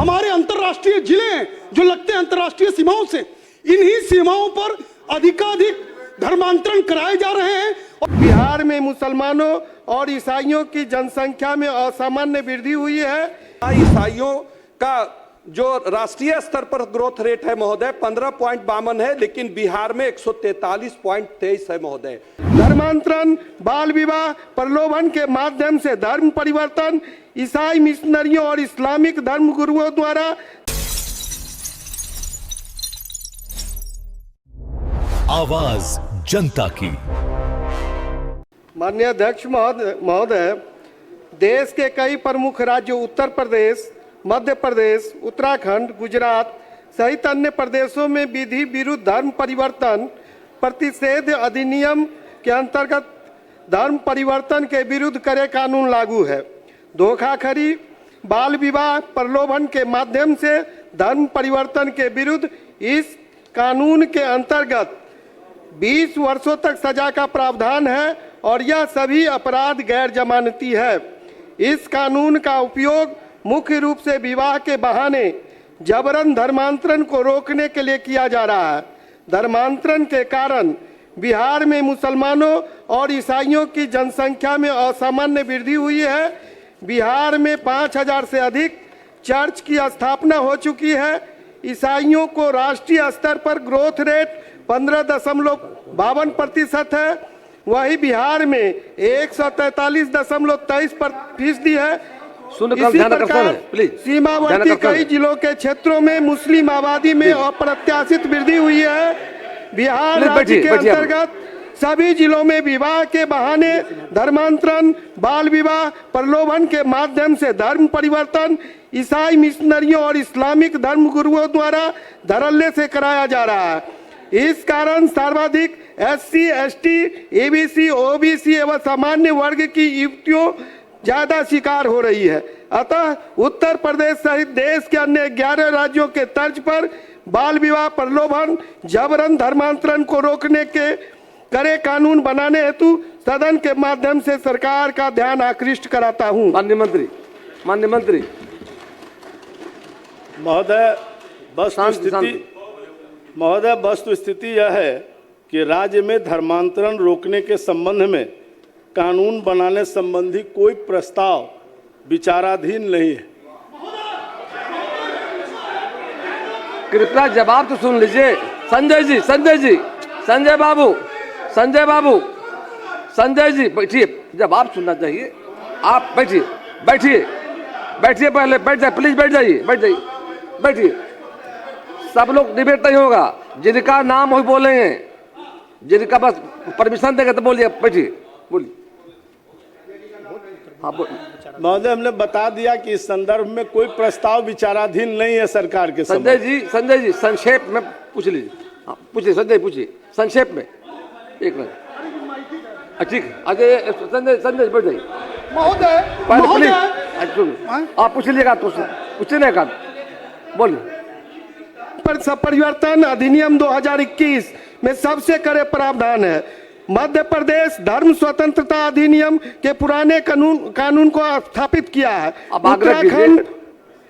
हमारे अंतर्राष्ट्रीय जिले हैं जो लगते हैं अंतर्राष्ट्रीय सीमाओं से, इन्हीं सीमाओं पर अधिकाधिक धर्मांतरण कराए जा रहे हैं। बिहार में मुसलमानों और ईसाइयों की जनसंख्या में असामान्य वृद्धि हुई है। ईसाइयों का जो राष्ट्रीय स्तर पर ग्रोथ रेट है महोदय 15.52 है, लेकिन बिहार में 143.23 है महोदय। धर्मांतरण, बाल विवाह, प्रलोभन के माध्यम से धर्म परिवर्तन ईसाई मिशनरियों और इस्लामिक धर्म गुरुओं द्वारा। आवाज जनता की। माननीय अध्यक्ष महोदय, देश के कई प्रमुख राज्यों उत्तर प्रदेश, मध्य प्रदेश, उत्तराखंड, गुजरात सहित अन्य प्रदेशों में विधि विरुद्ध धर्म परिवर्तन प्रतिषेध अधिनियम के अंतर्गत धर्म परिवर्तन के विरुद्ध कड़े कानून लागू है। धोखाधड़ी, बाल विवाह, प्रलोभन के माध्यम से धर्म परिवर्तन के विरुद्ध इस कानून के अंतर्गत 20 वर्षों तक सजा का प्रावधान है और यह सभी अपराध गैर जमानती है। इस कानून का उपयोग मुख्य रूप से विवाह के बहाने जबरन धर्मांतरण को रोकने के लिए किया जा रहा है। धर्मांतरण के कारण बिहार में मुसलमानों और ईसाइयों की जनसंख्या में असामान्य वृद्धि हुई है। बिहार में 5000 से अधिक चर्च की स्थापना हो चुकी है। ईसाइयों को राष्ट्रीय स्तर पर ग्रोथ रेट 15.52% है। वही बिहार में 143.23% है। इसी प्रकार सीमावर्ती कई जिलों के क्षेत्रों में मुस्लिम आबादी में अप्रत्याशित वृद्धि हुई है। बिहार राज्य के अंतर्गत सभी जिलों में विवाह के बहाने धर्मांतरण, बाल विवाह, प्रलोभन के माध्यम से धर्म परिवर्तन ईसाई मिशनरियों और इस्लामिक धर्म गुरुओं द्वारा धड़ल्ले से कराया जा रहा है। इस कारण सर्वाधिक SC, ST, ABC, OBC एवं सामान्य वर्ग की युवतियों ज्यादा शिकार हो रही है। अतः उत्तर प्रदेश सहित देश के अन्य 11 राज्यों के तर्ज पर बाल विवाह, प्रलोभन, जबरन धर्मांतरण को रोकने के कड़े कानून बनाने हेतु सदन के माध्यम से सरकार का ध्यान आकृष्ट कराता हूं। माननीय मंत्री महोदय, वस्तु स्थिति यह है कि राज्य में धर्मांतरण रोकने के संबंध में कानून बनाने संबंधी कोई प्रस्ताव विचाराधीन नहीं है। कृपया जवाब तो सुन लीजिए। संजय जी, संजय बाबू, बैठिए, जवाब सुनना चाहिए। आप बैठिए, पहले बैठ जाइए, प्लीज बैठिए। सब लोग डिबेट नहीं होगा, जिनका नाम हो बोलेंगे, जिनका बस परमिशन देंगे तो बोलिए, बोलिए। महोदय, हमने बता दिया कि इस संदर्भ में कोई प्रस्ताव विचाराधीन नहीं है सरकार के। संजय जी संक्षेप में पूछ लीजिए। हाँ, पूछिए संजय, पूछिए संक्षेप में। एक मिनट, ठीक है। संजय बैठ जाइए। महोदय, आप पूछ लीजिएगा तो पूछने का बोलिए। परिवर्तन अधिनियम 2021 में सबसे कड़े प्रावधान है। मध्य प्रदेश धर्म स्वतंत्रता अधिनियम के पुराने कानून को स्थापित किया है। उत्तराखंड,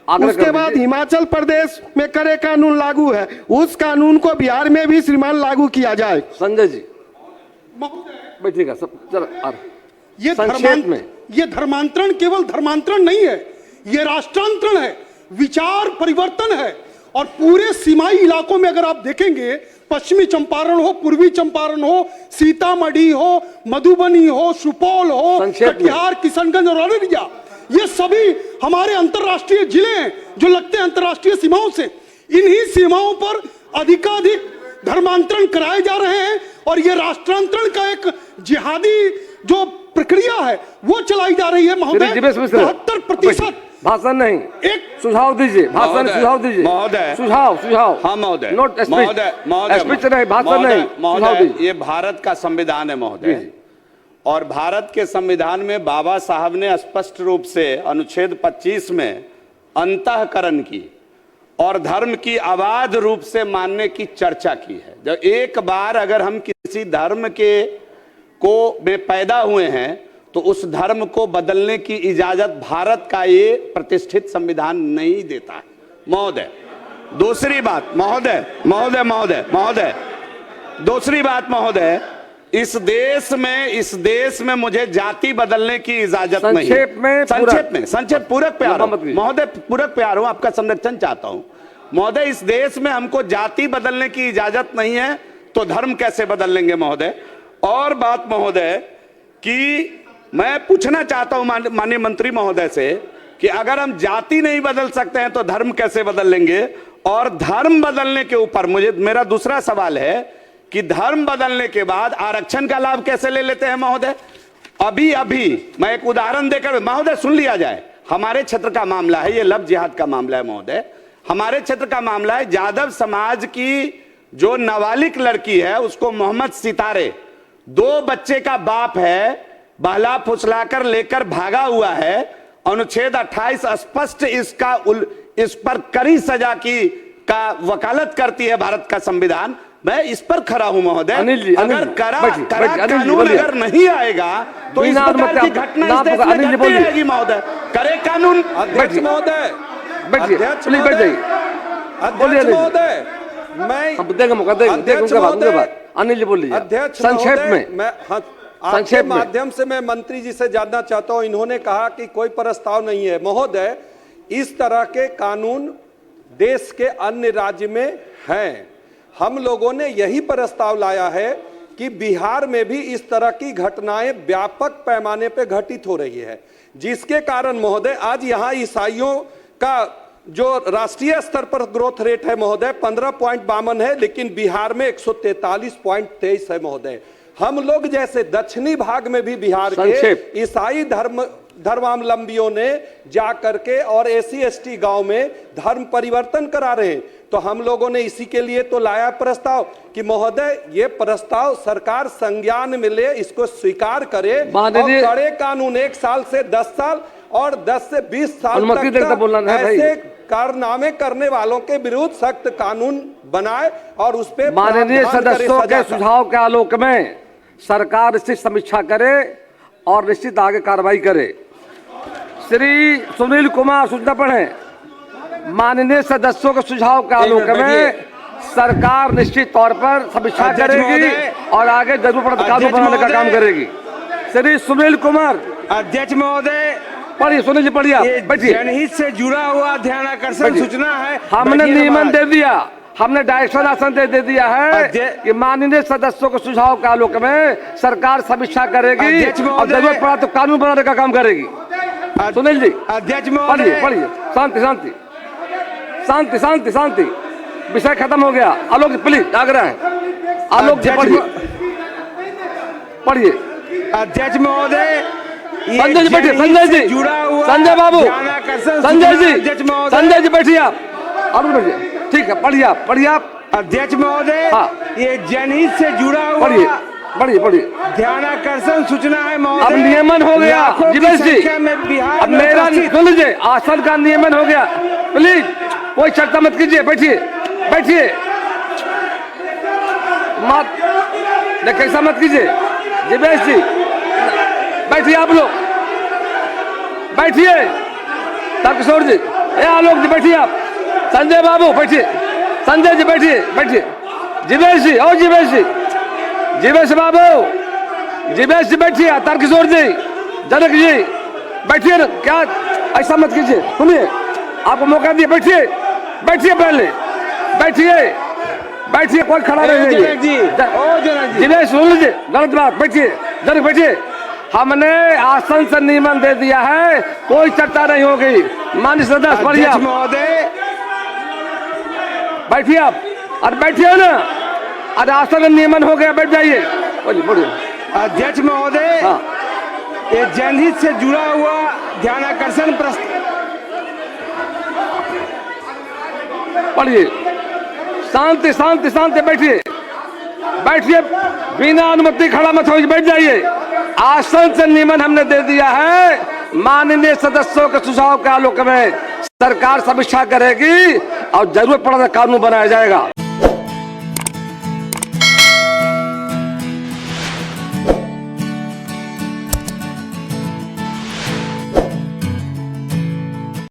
उसके बाद हिमाचल प्रदेश में कड़े कानून लागू है। उस कानून को बिहार में भी श्रीमान लागू किया जाए। संजय जी बैठिएगा सब। चलो, ये धर्मांतरण केवल धर्मांतरण नहीं है, ये राष्ट्रांतरण है, विचार परिवर्तन है। और पूरे सीमाई इलाकों में अगर आप देखेंगे, पश्चिमी चंपारण हो, पूर्वी चंपारण हो, सीतामढ़ी हो, मधुबनी हो, सुपौल हो, कटिहार, किशनगंज और अररिया, ये सभी हमारे अंतर्राष्ट्रीय जिले हैं जो लगते हैं अंतर्राष्ट्रीय सीमाओं से। इन्हीं सीमाओं पर अधिकाधिक धर्मांतरण कराए जा रहे हैं और ये राष्ट्रांतरण का एक जिहादी जो प्रक्रिया है वो चलाई जा रही है। महोदय, 72% भाषण नहीं, एक सुझाव दीजिए। महोदय, सुझाव। हाँ महोदय, नोट स्पीच नहीं, भाषण नहीं, सुझाव दीजिए। ये भारत का संविधान है महोदय, और भारत के संविधान में बाबा साहब ने स्पष्ट रूप से अनुच्छेद 25 में अंतःकरण की और धर्म की अबाध रूप से मानने की चर्चा की है। जब एक बार अगर हम किसी धर्म में पैदा हुए हैं तो उस धर्म को बदलने की इजाजत भारत का ये प्रतिष्ठित संविधान नहीं देता है। महोदय, दूसरी बात महोदय महोदय महोदय महोदय दूसरी बात महोदय, इस देश में मुझे जाति बदलने की इजाजत नहीं है। संक्षेप पूरक प्यार महोदय, पूरक प्यार हूं, आपका संरक्षण चाहता हूं महोदय। इस देश में हमको जाति बदलने की इजाजत नहीं है तो धर्म कैसे बदल लेंगे महोदय। और बात महोदय कि मैं पूछना चाहता हूं माननीय मंत्री महोदय से कि अगर हम जाति नहीं बदल सकते हैं तो धर्म कैसे बदल लेंगे। और धर्म बदलने के ऊपर मेरा दूसरा सवाल है कि धर्म बदलने के बाद आरक्षण का लाभ कैसे ले लेते हैं महोदय। अभी मैं एक उदाहरण देकर, महोदय सुन लिया जाए, हमारे क्षेत्र का मामला है, ये लव जिहाद का मामला है महोदय, हमारे क्षेत्र का मामला है। यादव समाज की जो नाबालिग लड़की है उसको मोहम्मद सितारे 2 बच्चे का बाप है, बहला फुसलाकर लेकर भागा हुआ है। अनुच्छेद 28 स्पष्ट इस पर कड़ी सजा का वकालत करती है भारत का संविधान। मैं इस पर खड़ा हूं महोदय। अगर कानून अगर नहीं आएगा तो इस प्रकार की घटना इस देश में घटती रहेगी महोदय। करे कानून। अध्यक्ष महोदय, अध्यक्ष महोदय, अनिल जी बोलिए। अध्यक्ष संक्षेप में मैं आपके माध्यम से मैं मंत्री जी से जानना चाहता हूं, इन्होंने कहा कि कोई प्रस्ताव नहीं है। महोदय, इस तरह के कानून देश के अन्य राज्य में हैं। हम लोगों ने यही प्रस्ताव लाया है कि बिहार में भी इस तरह की घटनाएं व्यापक पैमाने पर घटित हो रही है, जिसके कारण महोदय आज यहाँ ईसाइयों का जो राष्ट्रीय स्तर पर ग्रोथ रेट है महोदय 15.52 है, लेकिन बिहार में 143.23 है महोदय। हम लोग जैसे दक्षिणी भाग में भी बिहार के ईसाई धर्मावलंबियों ने जा करके और SC/ST गांव में धर्म परिवर्तन करा रहे हैं। तो हम लोगों ने इसी के लिए तो लाया प्रस्ताव कि महोदय ये प्रस्ताव सरकार संज्ञान में ले, इसको स्वीकार करे और कड़े कानून 1 साल से 10 साल और 10 से 20 साल तक ऐसे कारनामे करने वालों के विरुद्ध सख्त कानून बनाए और उस पर माननीय सदस्यों के सुझाव के आलोक में सरकार इसकी समीक्षा करे और निश्चित आगे कार्रवाई करे। श्री सुनील कुमार सूचना पढ़े। माननीय सदस्यों के सुझाव के आलोक में सरकार निश्चित तौर पर समीक्षा करेगी और आगे जरूर कानून बनाने का काम करेगी। श्री सुनील कुमार। अध्यक्ष महोदय, पढ़िए सुनील जी, पढ़िए बैठिए। जनहित से जुड़ा हुआ ध्यानाकर्षण सूचना है। हमने नियमन दे दिया, हमने डायरेक्शन आसन दे दिया है कि माननीय सदस्यों के सुझाव के आलोक में सरकार समीक्षा करेगी और जरूरत पड़ा तो कानून बनाने का काम करेगी। सुनील जी। अध्यक्ष पढ़िए पढ़िए। शांति शांति शांति शांति शांति। विषय खत्म हो गया। आलोक जी प्लीज, आग्रह है। आलोक जी पढ़िए पढ़िए। अध्यक्ष महोदय, संजय जी बैठिए। संजय जी, संजय बाबू, संजय जी बैठिए आप। और बैठिए, ठीक है, पढ़िए आप। अध्यक्ष महोदय, ये जनहित से जुड़ा हुआ पढ़िए ध्यानाकर्षण सूचना है महोदय। अब नियमन हो गया जिवेश जी, अब मेरा सुन लीजिए, आसन का नियमन हो गया। प्लीज कोई चर्चा मत कीजिए, बैठिए मत कैसा मत कीजिए। जिवेश जी बैठिए, आप लोग बैठिए। किशोर जी, आलोक जी बैठिए आप। संजय बाबू बैठिए। संजय जी बैठिए। जिवेश जी, और जिवेश बाबू, जिवेश जी बैठिए। तारकिशोर जी, जनक जी बैठिए। क्या ऐसा मत कीजिए, सुनिए, आपको मौका दिए। बैठिए पहले, बैठिए, कोई खड़ा नहीं है। जिवेश सुन लीजिए, गलत बात। बैठिए। हमने आसन से नियमन दे दिया है, कोई चर्चा नहीं होगी। माननीय सदस्य पढ़िए महोदय। बैठिए आप, और बैठिए ना। अरे आसन नियमन हो गया, बैठ जाइए। बोलिए। अध्यक्ष महोदय, ये जनहित से जुड़ा हुआ ध्यानाकर्षण पढ़िए। शांति बैठिए। बिना अनुमति खड़ा मत हो, बैठ जाइए। आसन से नियमन हमने दे दिया है। माननीय सदस्यों के सुझाव के आलोक में सरकार समीक्षा करेगी और जरूरत पड़ा तो कानून बनाया जाएगा।